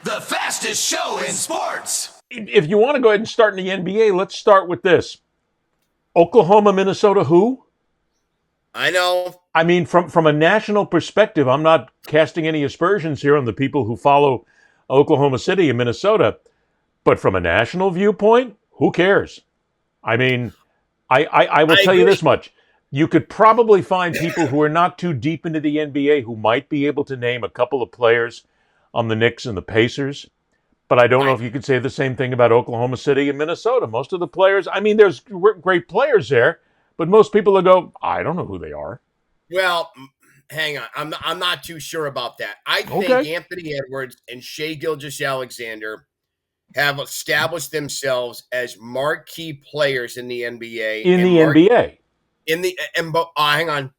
The fastest show in sports. If you want to go ahead and start in the NBA, let's start with this. Oklahoma, Minnesota, who? I know. I mean, from a national perspective, I'm not casting any aspersions here on the people who follow Oklahoma City and Minnesota, but from a national viewpoint, who cares? I mean, I will tell you this much. You could probably find people who are not too deep into the NBA who might be able to name a couple of players on the Knicks and the Pacers, but I don't know if you could say the same thing about Oklahoma City and Minnesota. Most of the players, I mean, there's great players there, but most people will go, I don't know who they are. Well, hang on. I'm not too sure about that. I think Anthony Edwards and Shai Gilgeous-Alexander have established themselves as marquee players in the NBA. Hang on.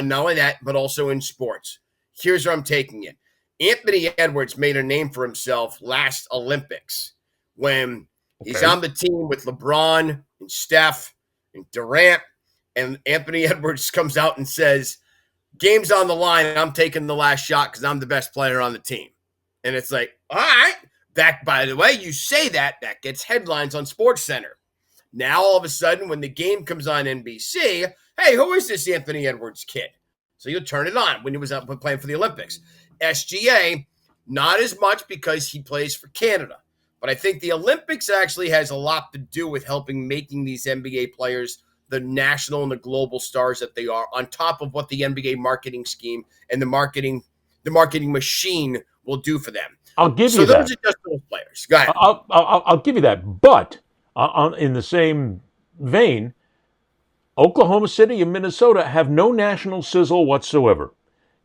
Not only that, but also in sports. Here's where I'm taking it. Anthony Edwards made a name for himself last Olympics when he's on the team with LeBron and Steph and Durant, and Anthony Edwards comes out and says, game's on the line, and I'm taking the last shot because I'm the best player on the team. And it's like, all right. That, by the way, you say that gets headlines on SportsCenter. Now, all of a sudden, when the game comes on NBC, hey, who is this Anthony Edwards kid? So you'll turn it on when he was up playing for the Olympics. SGA, not as much because he plays for Canada. But I think the Olympics actually has a lot to do with helping making these NBA players the national and the global stars that they are, on top of what the NBA marketing scheme and the marketing machine will do for them. I'll give you that. So those are just those players. Go ahead. I'll give you that. But in the same vein, Oklahoma City and Minnesota have no national sizzle whatsoever.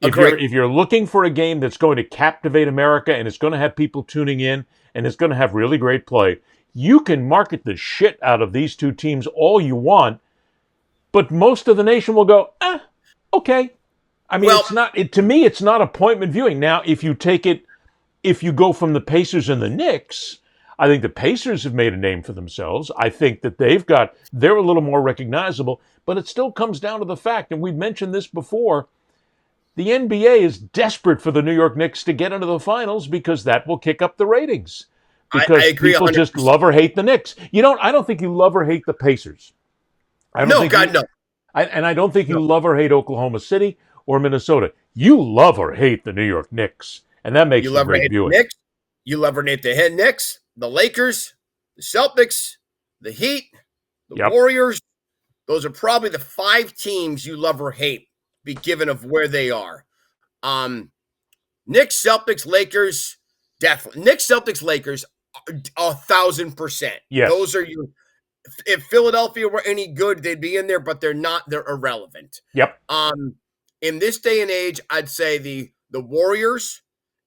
If you're looking for a game that's going to captivate America and it's going to have people tuning in and it's going to have really great play, you can market the shit out of these two teams all you want, but most of the nation will go, okay. I mean, to me, it's not appointment viewing. Now, if you go from the Pacers and the Knicks, I think the Pacers have made a name for themselves. I think that they're a little more recognizable, but it still comes down to the fact, and we've mentioned this before, the NBA is desperate for the New York Knicks to get into the finals because that will kick up the ratings. Because I agree, people 100%. Just love or hate the Knicks. I don't think you love or hate the Pacers. No. And I don't think you love or hate Oklahoma City or Minnesota. You love or hate the New York Knicks. And that makes for great viewing. You love or hate the Knicks, the Lakers, the Celtics, the Heat, the Warriors. Those are probably the 5 teams you love or hate, be given of where they are. Knicks, Celtics, Lakers, definitely. Knicks, Celtics, Lakers, 1,000%. Yes. Those are you. If Philadelphia were any good, they'd be in there, but they're not. They're irrelevant. Yep. In this day and age, I'd say the Warriors,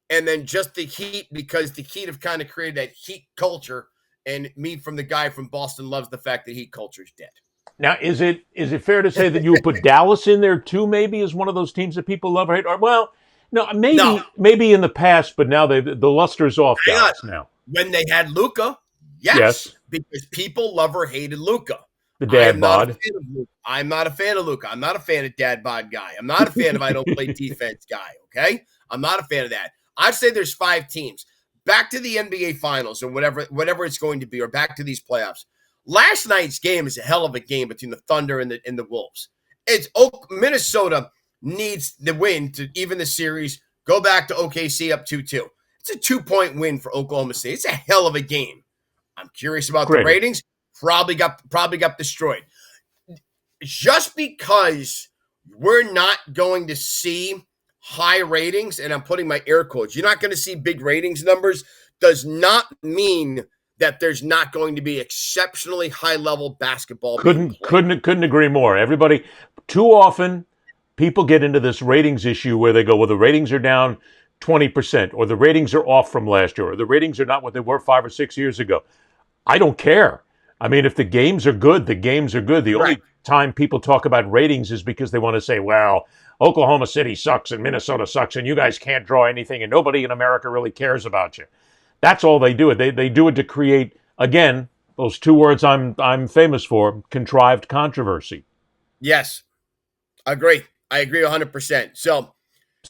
and then just the Heat, because the Heat have kind of created that Heat culture, and me from the guy from Boston loves the fact that Heat culture is dead. Now, is it fair to say that you would put Dallas in there too, maybe, as one of those teams that people love or hate? Or, well, no, maybe in the past, but now the luster's off Dallas now. When they had Luka, yes, because people love or hated Luka. The dad bod. I'm not a fan of Luka. I'm not a fan of dad bod guy. I'm not a fan of I don't play defense guy, okay? I'm not a fan of that. I'd say there's 5 teams. Back to the NBA Finals or whatever it's going to be, or back to these playoffs. Last night's game is a hell of a game between the Thunder and the Wolves. Minnesota needs the win to even the series, go back to OKC up 2-2. It's a 2-point win for Oklahoma City. It's a hell of a game. I'm curious about the ratings. Probably got destroyed. Just because we're not going to see high ratings, and I'm putting my air quotes, you're not going to see big ratings numbers, does not mean that there's not going to be exceptionally high-level basketball. Couldn't agree more. Everybody, too often, people get into this ratings issue where they go, well, the ratings are down 20%, or the ratings are off from last year, or the ratings are not what they were 5 or 6 years ago. I don't care. I mean, if the games are good, the games are good. The only time people talk about ratings is because they want to say, well, Oklahoma City sucks and Minnesota sucks and you guys can't draw anything and nobody in America really cares about you. That's all they do. They do it to create, again, those 2 words I'm famous for, contrived controversy. Yes. I agree 100%. So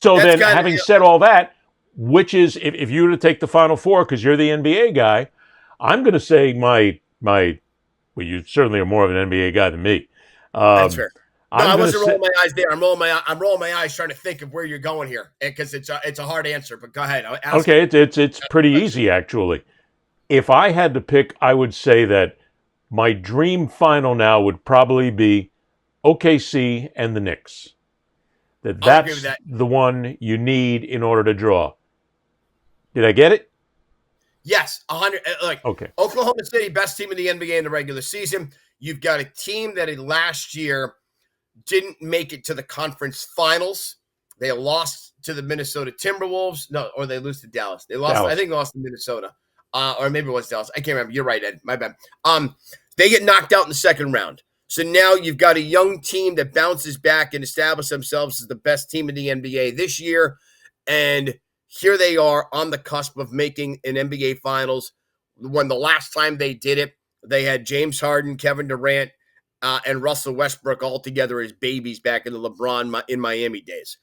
then, having said all that, which is, if you were to take the Final Four, because you're the NBA guy, I'm going to say well, you certainly are more of an NBA guy than me. That's fair. No, I I'm going to wasn't say, rolling my eyes there. I'm rolling my eyes trying to think of where you're going here, because it's a hard answer. But go ahead. okay, it's pretty easy actually. If I had to pick, I would say that my dream final now would probably be OKC and the Knicks. I'll agree with That's that. the one you need in order to draw. Did I get it? Yes, 100. Like Okay. Oklahoma City, best team in the NBA in the regular season. You've got a team that last year didn't make it to the conference finals. They lost to the Minnesota Timberwolves. No, or they lose to Dallas. They lost. Dallas. I think they lost to Minnesota, or maybe it was Dallas. I can't remember. You're right, Ed. My bad. They get knocked out in the second round. So now you've got a young team that bounces back and establishes themselves as the best team in the NBA this year, and here they are on the cusp of making an NBA Finals. When the last time they did it, they had James Harden, Kevin Durant, and Russell Westbrook all together as babies back in the LeBron in Miami days.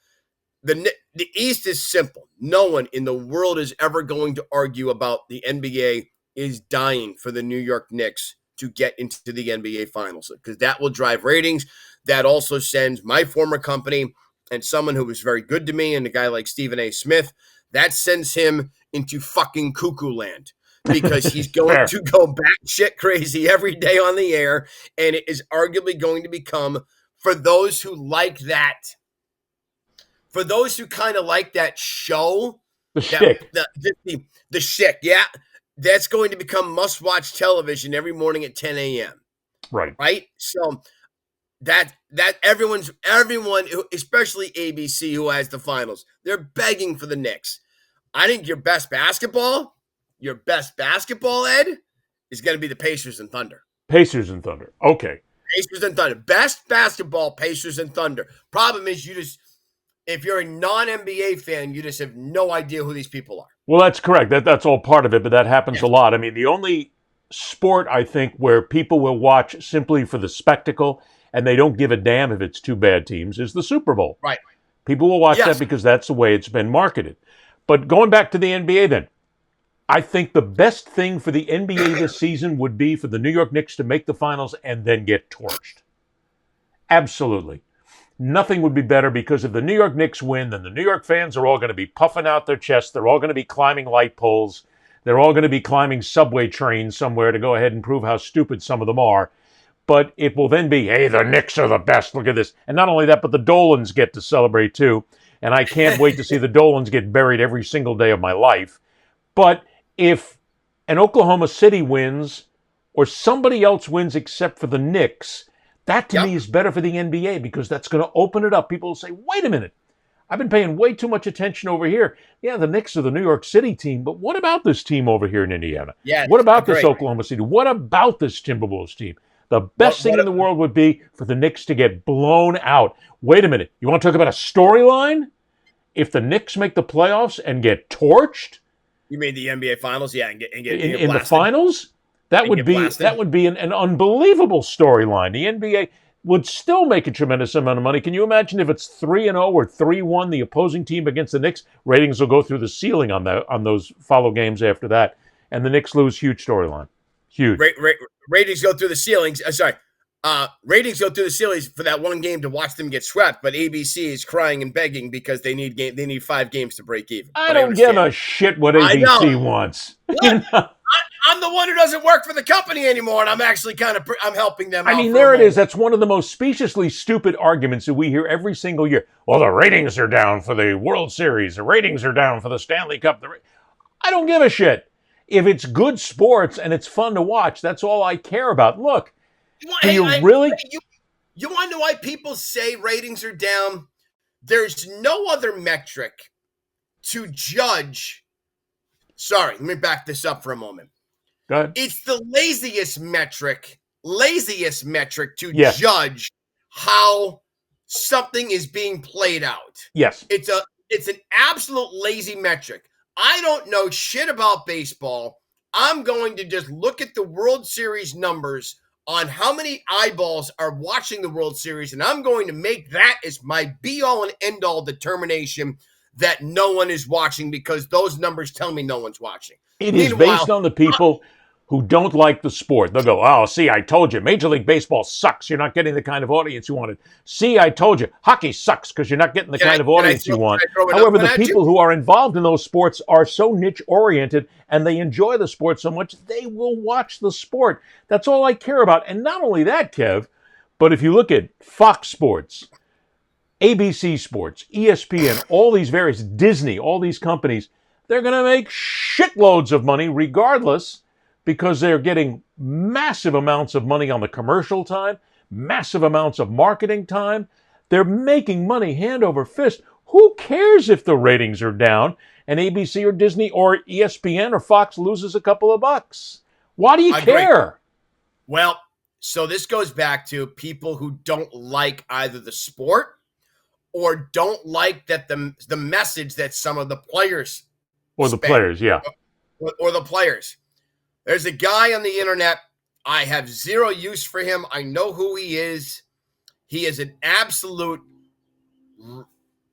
The East is simple. No one in the world is ever going to argue about the NBA is dying for the New York Knicks to get into the NBA Finals, because that will drive ratings. That also sends my former company and someone who was very good to me, and a guy like Stephen A. Smith, that sends him into fucking cuckoo land, because he's going to go batshit crazy every day on the air, and it is arguably going to become, for those who like that, for those who kind of like that show, the shtick, the shtick, yeah, that's going to become must-watch television every morning at 10 a.m. Right? So that everyone, especially ABC, who has the finals, they're begging for the Knicks. I think your best basketball, Ed, is going to be the Pacers and Thunder. Pacers and Thunder. Okay. Pacers and Thunder. Best basketball, Pacers and Thunder. Problem is, if you're a non-NBA fan, you just have no idea who these people are. Well, that's correct. That's all part of it, but that happens a lot. I mean, the only sport, I think, where people will watch simply for the spectacle and they don't give a damn if it's two bad teams is the Super Bowl. Right. People will watch that because that's the way it's been marketed. But going back to the NBA then, I think the best thing for the NBA this season would be for the New York Knicks to make the finals and then get torched. Absolutely. Nothing would be better, because if the New York Knicks win, then the New York fans are all going to be puffing out their chests. They're all going to be climbing light poles. They're all going to be climbing subway trains somewhere to go ahead and prove how stupid some of them are. But it will then be, hey, the Knicks are the best. Look at this. And not only that, but the Dolans get to celebrate too. And I can't wait to see the Dolans get buried every single day of my life. But if an Oklahoma City wins, or somebody else wins except for the Knicks, that to me is better for the NBA, because that's going to open it up. People will say, wait a minute, I've been paying way too much attention over here. Yeah, the Knicks are the New York City team, but what about this team over here in Indiana? Yeah, what about this Oklahoma City? What about this Timberwolves team? The best thing in the world would be for the Knicks to get blown out. Wait a minute, you want to talk about a storyline? If the Knicks make the playoffs and get torched? You mean the NBA Finals? Yeah, and get in the finals? That would be an unbelievable storyline. The NBA would still make a tremendous amount of money. Can you imagine if it's 3-0 or 3-1, the opposing team against the Knicks? Ratings will go through the ceiling on those follow games after that, and the Knicks lose. Huge storyline. Huge. Ratings go through the ceilings. Ratings go through the ceilings for that one game to watch them get swept, but ABC is crying and begging because they need 5 games to break even. I don't give a shit what ABC wants. I'm the one who doesn't work for the company anymore, and I'm actually I'm helping them out. I mean, there it is. That's one of the most speciously stupid arguments that we hear every single year. Well, the ratings are down for the World Series. The ratings are down for the Stanley Cup. I don't give a shit. If it's good sports and it's fun to watch, that's all I care about. Look, you want to know why people say ratings are down? There's no other metric to judge. Sorry, let me back this up for a moment. Go ahead. It's the laziest metric to judge how something is being played out. Yes. It's an absolute lazy metric. I don't know shit about baseball. I'm going to just look at the World Series numbers on how many eyeballs are watching the World Series, and I'm going to make that as my be-all and end-all determination. that no one is watching because those numbers tell me no one's watching. It is based on the people who don't like the sport. They'll go, oh, see, I told you. Major League Baseball sucks. You're not getting the kind of audience you wanted. See, I told you. Hockey sucks because you're not getting the kind of audience you want. However, the people who are involved in those sports are so niche-oriented and they enjoy the sport so much, they will watch the sport. That's all I care about. And not only that, Kev, but if you look at Fox Sports, ABC Sports, ESPN, all these various, Disney, all these companies, they're going to make shitloads of money regardless because they're getting massive amounts of money on the commercial time, massive amounts of marketing time. They're making money hand over fist. Who cares if the ratings are down and ABC or Disney or ESPN or Fox loses a couple of bucks? Why do you care? Well, so this goes back to people who don't like either the sport or don't like that the message that some of the players or the players, yeah. Or the players. There's a guy on the internet. I have zero use for him. I know who he is. He is an absolute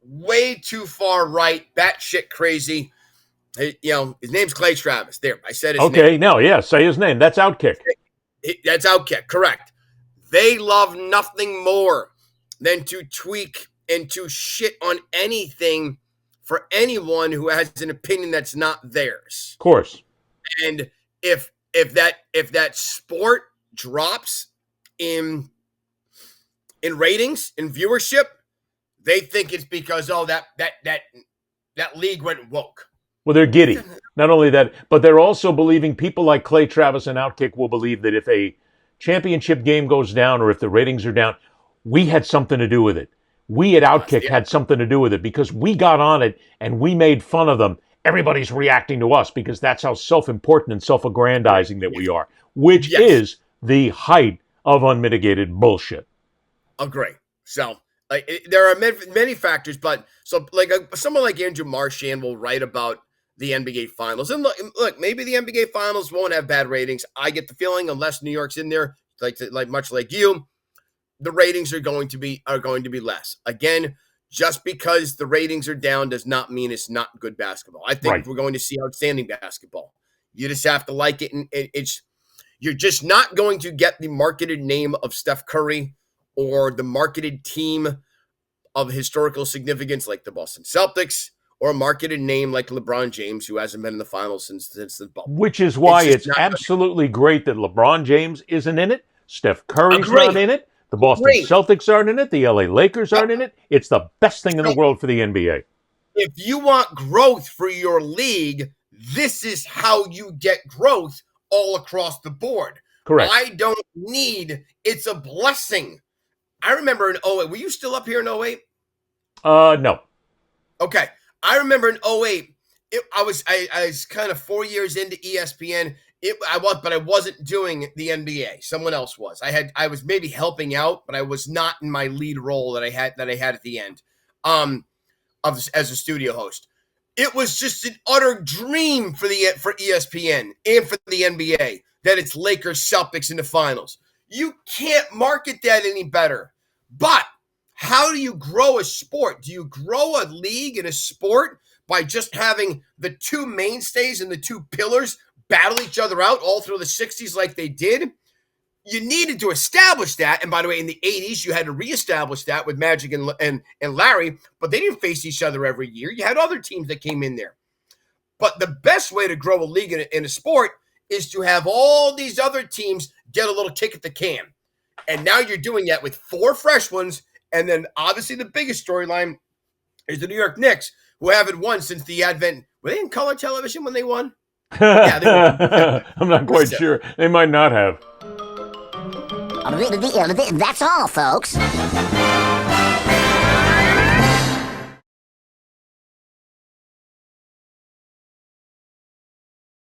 way too far right, batshit crazy. You know, his name's Clay Travis. There, I said his name. Okay, no, yeah, say his name. That's Outkick. That's Outkick, correct. They love nothing more than to tweak and to shit on anything for anyone who has an opinion that's not theirs. Of course. And if that sport drops in ratings, in viewership, they think it's because that league went woke. Well, they're giddy. Not only that, but they're also believing people like Clay Travis and Outkick will believe that if a championship game goes down or if the ratings are down, we had something to do with it. We at Outkick had something to do with it because we got on it and we made fun of them. Everybody's reacting to us because that's how self-important and self-aggrandizing that we are, which is the height of unmitigated bullshit. Agree. So there are many factors, but so like someone like Andrew Marchand will write about the NBA Finals. And look, maybe the NBA Finals won't have bad ratings. I get the feeling unless New York's in there, like much like you, the ratings are going to be less. Again, just because the ratings are down does not mean it's not good basketball. I think we're going to see outstanding basketball. You just have to like it, and you're just not going to get the marketed name of Steph Curry or the marketed team of historical significance like the Boston Celtics or a marketed name like LeBron James, who hasn't been in the finals since the bubble. Which is why it's absolutely great that LeBron James isn't in it. Steph Curry's not in it. The Boston Celtics aren't in it. The LA Lakers aren't in it. It's the best thing in the world for the NBA. If you want growth for your league, this is how you get growth all across the board. Correct. I don't need, it's a blessing. I remember in 2008, were you still up here in 2008? No. Okay. I remember in 2008, I was kind of 4 years into ESPN. But I wasn't doing the NBA. Someone else was. I was maybe helping out, but I was not in my lead role that I had at the end, as a studio host. It was just an utter dream for ESPN and for the NBA that it's Lakers Celtics in the finals. You can't market that any better. But how do you grow a sport? Do you grow a league in a sport by just having the two mainstays and the two pillars battle each other out all through the 60s like they did? You needed to establish that. And by the way, in the 80s, you had to reestablish that with Magic and Larry, but they didn't face each other every year. You had other teams that came in there. But the best way to grow a league in a sport is to have all these other teams get a little kick at the can. And now you're doing that with 4 fresh ones. And then obviously the biggest storyline is the New York Knicks, who haven't won since the advent. Were they in color television when they won? Yeah, they were. I'm not quite sure. They might not have. That's all, folks.